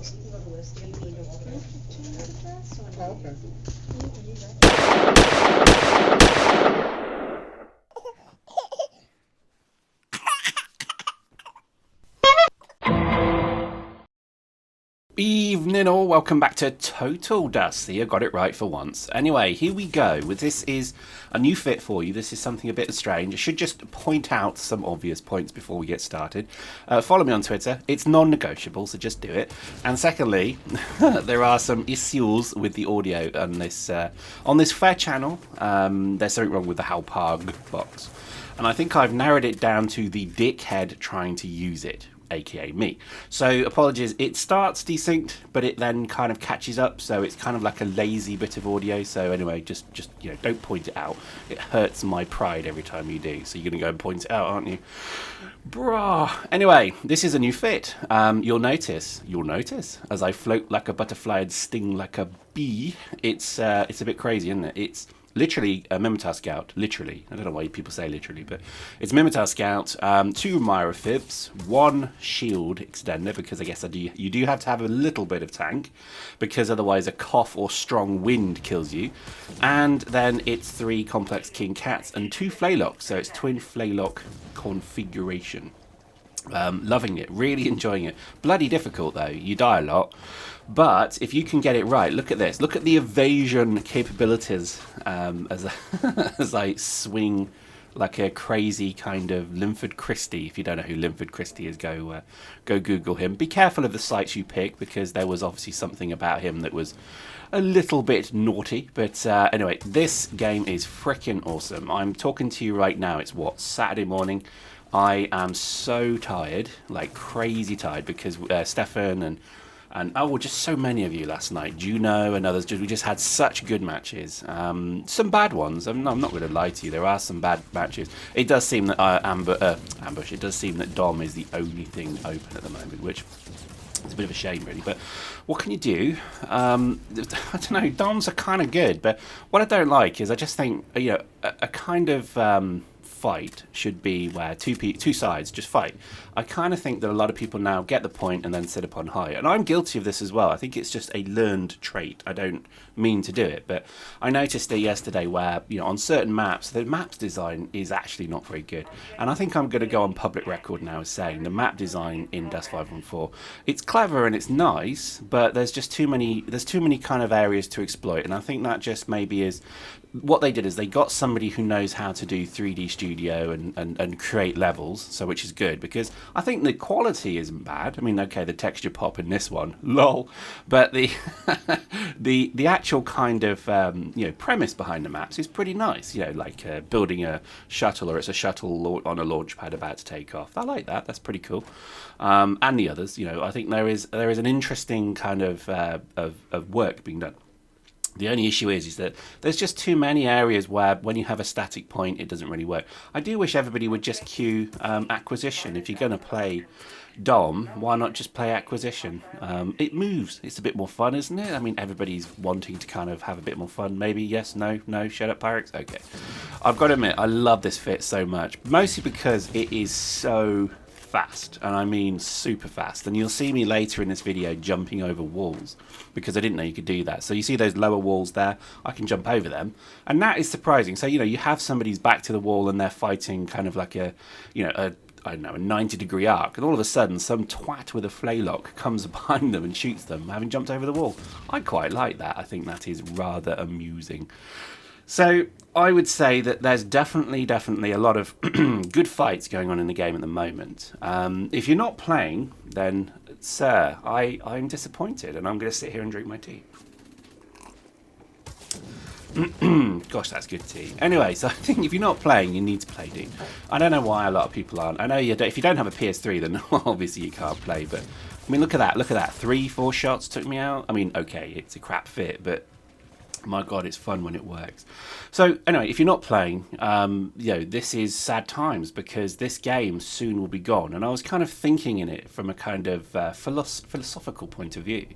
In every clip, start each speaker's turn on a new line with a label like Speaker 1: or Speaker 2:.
Speaker 1: Oh, okay.
Speaker 2: Evening all, welcome back to Total Dust. I got it right for once. Anyway, here we go. This is a new fit for you. This is something a bit strange. I should just point out some obvious points before we get started. Follow me on Twitter. It's non-negotiable, so just do it. And secondly, there are some issues with the audio on this fair channel. There's something wrong with the Halpag box. And I think I've narrowed it down to the dickhead trying to use it, aka me. So apologies, it starts desynced, but it then kind of catches up, so it's kind of like a lazy bit of audio. So anyway, just don't point it out. It hurts my pride every time you do, so you're gonna go and point it out, aren't you? Brah. Anyway, this is a new fit. You'll notice as I float like a butterfly and sting like a bee. It's a bit crazy, isn't it? It's literally a Mimitar Scout, literally. I don't know why people say literally, but it's Mimitar Scout, 2 Myra Fibs, 1 Shield Extender, because I guess you do have to have a little bit of tank, because otherwise a cough or strong wind kills you. And then it's 3 Complex King Cats and 2 FLAYLOCK, so it's twin FLAYLOCK configuration. Loving it, really enjoying it. Bloody difficult though, you die a lot. But if you can get it right, look at this. Look at the evasion capabilities as I swing like a crazy kind of Linford Christie. If you don't know who Linford Christie is, go Google him. Be careful of the sites you pick, because there was obviously something about him that was a little bit naughty. But anyway, this game is freaking awesome. I'm talking to you right now. It's Saturday morning. I am so tired, like crazy tired, because Stefan and just so many of you last night, Juno and others, we just had such good matches. Some bad ones. I'm not going to lie to you. There are some bad matches. It does seem that Ambush. It does seem that Dom is the only thing open at the moment, which is a bit of a shame, really. But what can you do? I don't know. Doms are kind of good, but what I don't like is I just think a kind of fight should be where two sides just fight. I kind of think that a lot of people now get the point and then sit upon high, and I'm guilty of this as well. I think it's just a learned trait. I don't mean to do it, but I noticed it yesterday where on certain maps the maps design is actually not very good, and I think I'm going to go on public record now as saying the map design in Dust 514, it's clever and it's nice, but there's too many kind of areas to exploit, and I think that just maybe is what they did is they got somebody who knows how to do 3D Studio and create levels, so which is good, because I think the quality isn't bad. I mean, okay, the texture pop in this one, lol, but the the actual kind of premise behind the maps is pretty nice. Like building a shuttle, or it's a shuttle on a launch pad about to take off. I like that. That's pretty cool. And the others, I think there is an interesting kind of work being done. The only issue is that there's just too many areas where when you have a static point, it doesn't really work. I do wish everybody would just queue acquisition. If you're going to play Dom, why not just play acquisition? It moves. It's a bit more fun, isn't it? I mean, everybody's wanting to kind of have a bit more fun. Maybe yes, no, shut up, Pyrex. Okay. I've got to admit, I love this fit so much, mostly because it is so fast, and I mean super fast, and you'll see me later in this video jumping over walls, because I didn't know you could do that. So you see those lower walls there, I can jump over them, and that is surprising. So you have somebody's back to the wall and they're fighting kind of like a 90-degree arc, and all of a sudden some twat with a FLAYLOCK comes behind them and shoots them having jumped over the wall. I quite like that. I think that is rather amusing. So I would say that there's definitely a lot of good fights going on in the game at the moment. If you're not playing, then, sir, I'm disappointed, and I'm going to sit here and drink my tea. Gosh, that's good tea. Anyway, so I think if you're not playing, you need to play, dude. I don't know why a lot of people aren't. I know if you don't have a PS3, then obviously you can't play, but I mean, look at that. 3-4 shots took me out. I mean, okay, it's a crap fit, but my God, it's fun when it works. So anyway, if you're not playing, this is sad times, because this game soon will be gone. And I was kind of thinking in it from a kind of philosophical point of view,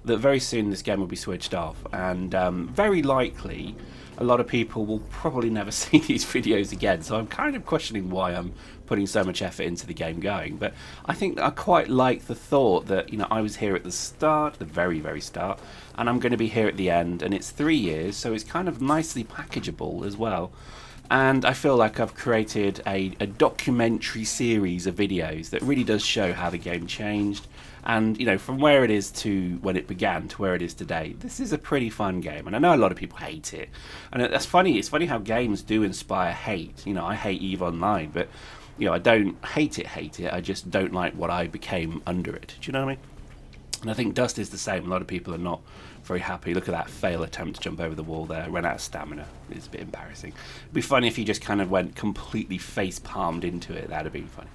Speaker 2: that very soon this game will be switched off, and very likely a lot of people will probably never see these videos again. So I'm kind of questioning why I'm putting so much effort into the game going. But I think I quite like the thought that, you know, I was here at the start, the very, very start, and I'm going to be here at the end, and it's 3 years, so it's kind of nicely packageable as well. And I feel like I've created a documentary series of videos that really does show how the game changed. And, you know, from where it is to when it began to where it is today, this is a pretty fun game. And I know a lot of people hate it. And that's funny. It's funny how games do inspire hate. You know, I hate EVE Online, but, you know, I don't hate it. I just don't like what I became under it. Do you know what I mean? And I think Dust is the same. A lot of people are not very happy. Look at that fail attempt to jump over the wall there. Ran out of stamina. It's a bit embarrassing. It'd be funny if you just kind of went completely face palmed into it. That'd have been funny.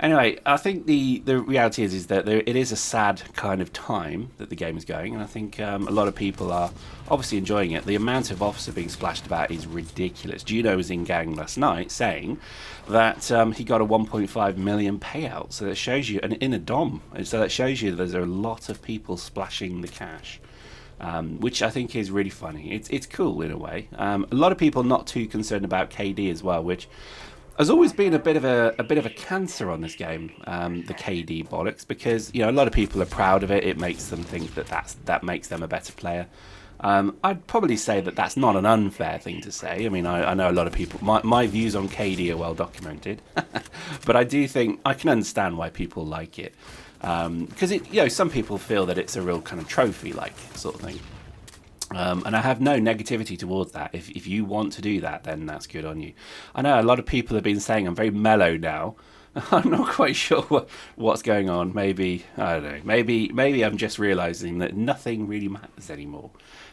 Speaker 2: Anyway, I think the reality is that it is a sad kind of time that the game is going, and I think a lot of people are obviously enjoying it. The amount of officer being splashed about is ridiculous. Juno was in gang last night saying that he got a 1.5 million payout, so that shows you, and in a DOM, so that shows you there's a lot of people splashing the cash. Which I think is really funny. It's cool in a way. A lot of people not too concerned about KD as well, which has always been a bit of a cancer on this game, the KD bollocks, because, you know, a lot of people are proud of it. It makes them think that makes them a better player. I'd probably say that that's not an unfair thing to say. I mean, I know a lot of people. My views on KD are well documented, but I do think I can understand why people like it, because you know, some people feel that it's a real kind of trophy-like sort of thing. And I have no negativity towards that. If you want to do that, then that's good on you. I know a lot of people have been saying I'm very mellow now. I'm not quite sure what's going on. Maybe, I don't know, maybe I'm just realising that nothing really matters anymore.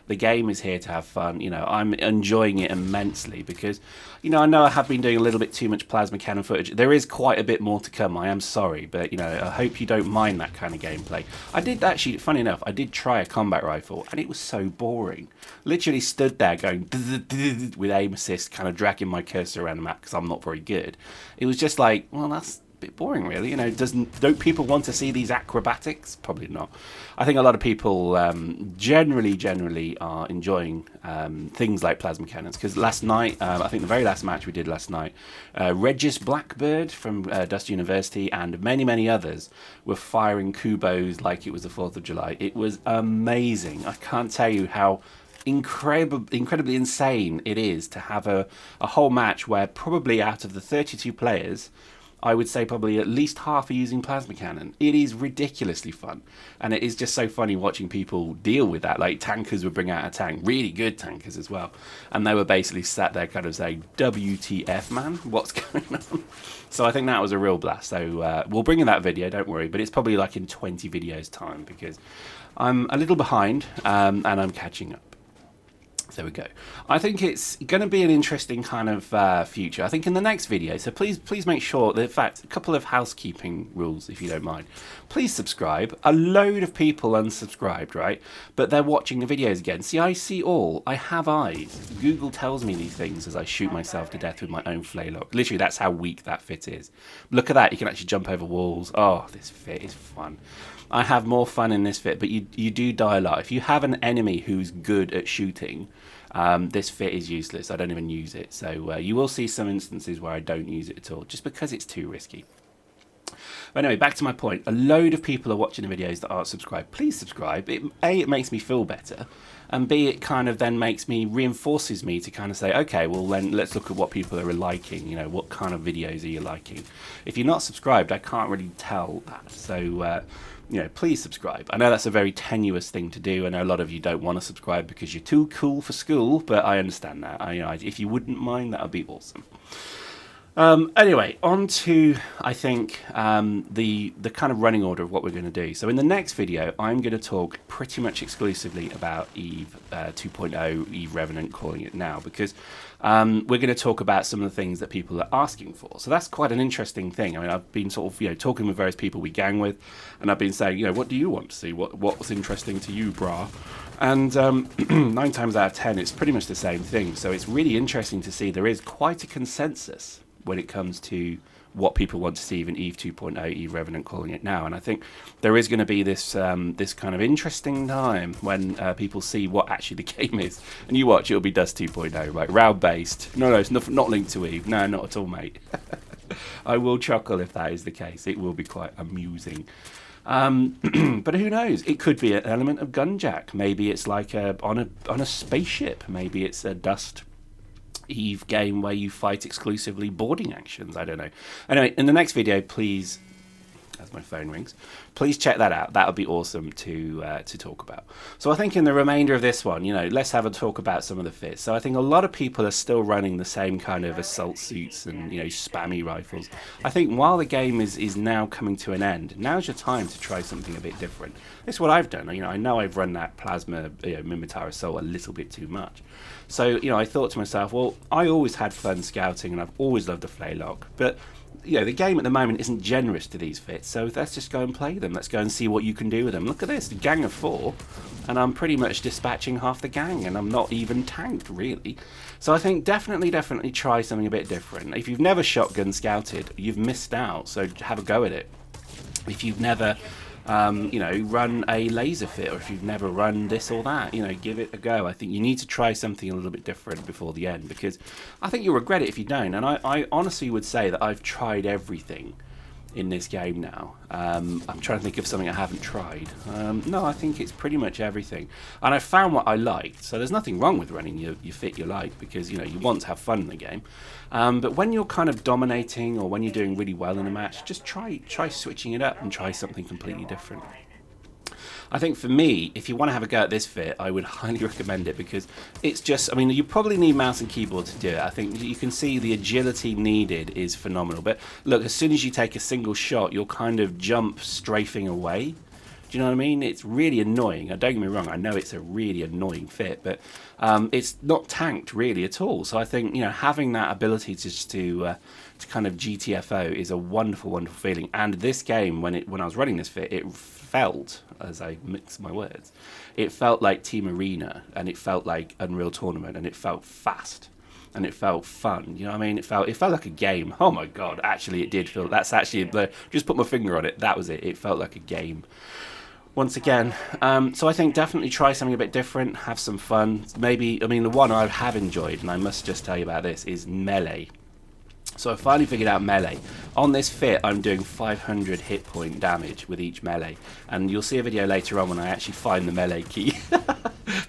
Speaker 2: The game is here to have fun. You know, I'm enjoying it immensely because, you know I have been doing a little bit too much plasma cannon footage. There is quite a bit more to come. I am sorry, but, you know, I hope you don't mind that kind of gameplay. I did actually, funny enough, I did try a combat rifle, and it was so boring. Literally stood there going with aim assist, kind of dragging my cursor around the map because I'm not very good. It was just like, well, that's bit boring, really. You know, don't people want to see these acrobatics? Probably not. I think a lot of people generally are enjoying things like plasma cannons, because last night, I think the very last match we did last night, Regis Blackbird from Dust University and many others were firing Kubos like it was the 4th of July. It was amazing. I can't tell you how incredibly insane it is to have a whole match where probably out of the 32 players, I would say probably at least half are using plasma cannon. It is ridiculously fun, and it is just so funny watching people deal with that. Like, tankers would bring out a tank, really good tankers as well, and they were basically sat there kind of saying, WTF, man, what's going on? So I think that was a real blast. So we'll bring in that video, don't worry, but it's probably like in 20 videos time, because I'm a little behind, and I'm catching up. There we go. I think it's going to be an interesting kind of future. I think in the next video, so please make sure that, in fact, a couple of housekeeping rules, if you don't mind. Please subscribe. A load of people unsubscribed, right? But they're watching the videos again. See, I see all. I have eyes. Google tells me these things as I shoot myself to death with my own FLAYLOCK. Literally, that's how weak that fit is. Look at that. You can actually jump over walls. Oh, this fit is fun. I have more fun in this fit, but you do die a lot. If you have an enemy who's good at shooting, this fit is useless. I don't even use it. So you will see some instances where I don't use it at all, just because it's too risky. But anyway, back to my point. A load of people are watching the videos that aren't subscribed. Please subscribe. It makes me feel better, and B, it kind of then reinforces me to kind of say, okay, well then let's look at what people are liking. You know, what kind of videos are you liking? If you're not subscribed, I can't really tell that. So you know, please subscribe. I know that's a very tenuous thing to do. I know a lot of you don't want to subscribe because you're too cool for school, but I understand that. If you wouldn't mind, that would be awesome. Anyway, on to, I think, the kind of running order of what we're going to do. So in the next video, I'm going to talk pretty much exclusively about EVE 2.0, EVE Revenant, calling it now, because we're going to talk about some of the things that people are asking for. So that's quite an interesting thing. I mean, I've been sort of, talking with various people we gang with, and I've been saying, what do you want to see? What's interesting to you, brah? And 9 times out of 10, it's pretty much the same thing. So it's really interesting to see there is quite a consensus when it comes to what people want to see, even Eve 2.0, Eve Revenant calling it now. And I think there is going to be this this kind of interesting time when people see what actually the game is. And you watch, it'll be Dust 2.0, right? Round based. No, it's not linked to Eve. No, not at all, mate. I will chuckle if that is the case. It will be quite amusing. But who knows? It could be an element of Gunjack. Maybe it's like on a spaceship. Maybe it's a Dust Eve game where you fight exclusively boarding actions. I don't know. Anyway, in the next video, please, as my phone rings, please check that out. That would be awesome to talk about. So I think in the remainder of this one, let's have a talk about some of the fits. So I think a lot of people are still running the same kind of assault suits and spammy rifles. I think while the game is now coming to an end, now's your time to try something a bit different. It's what I've done. I know I've run that plasma Mimitar assault a little bit too much. So I thought to myself, well, I always had fun scouting and I've always loved the FLAYLOCK, but the game at the moment isn't generous to these fits, so let's just go and play them. Let's go and see what you can do with them. Look at this, a gang of 4, and I'm pretty much dispatching half the gang, and I'm not even tanked, really. So I think definitely try something a bit different. If you've never shotgun scouted, you've missed out, so have a go at it. If you've never run a laser fit, or if you've never run this or that, give it a go. I think you need to try something a little bit different before the end, because I think you'll regret it if you don't. And I honestly would say that I've tried everything in this game now. I'm trying to think of something I haven't tried. No, I think it's pretty much everything. And I found what I liked. So there's nothing wrong with running your fit you like, because you want to have fun in the game. But when you're kind of dominating, or when you're doing really well in a match, just try switching it up and try something completely different. I think for me, if you want to have a go at this fit, I would highly recommend it, because it's just, you probably need mouse and keyboard to do it. I think you can see the agility needed is phenomenal. But look, as soon as you take a single shot, you'll kind of jump strafing away. Do you know what I mean? It's really annoying. Don't get me wrong, I know it's a really annoying fit, but it's not tanked really at all. So I think, having that ability to kind of GTFO is a wonderful, wonderful feeling. And this game, when I was running this fit, it felt, as I mix my words, it felt like Team Arena, and it felt like Unreal Tournament, and it felt fast, and it felt fun. You know what I mean? It felt like a game. Oh my god, actually it did feel, that's actually, just put my finger on it, that was it. It felt like a game. Once again, so I think definitely try something a bit different, have some fun. Maybe, the one I have enjoyed, and I must just tell you about this, is melee. So I finally figured out melee. On this fit, I'm doing 500 hit point damage with each melee. And you'll see a video later on when I actually find the melee key.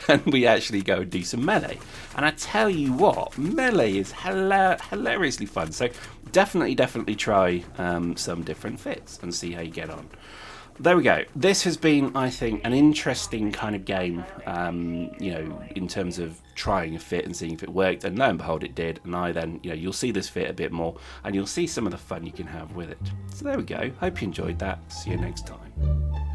Speaker 2: And we actually go and do some melee. And I tell you what, melee is hilariously fun. So definitely try some different fits and see how you get on. There we go. This has been, I think, an interesting kind of game, in terms of trying a fit and seeing if it worked. And lo and behold, it did. And I then, you'll see this fit a bit more, and you'll see some of the fun you can have with it. So there we go. Hope you enjoyed that. See you next time.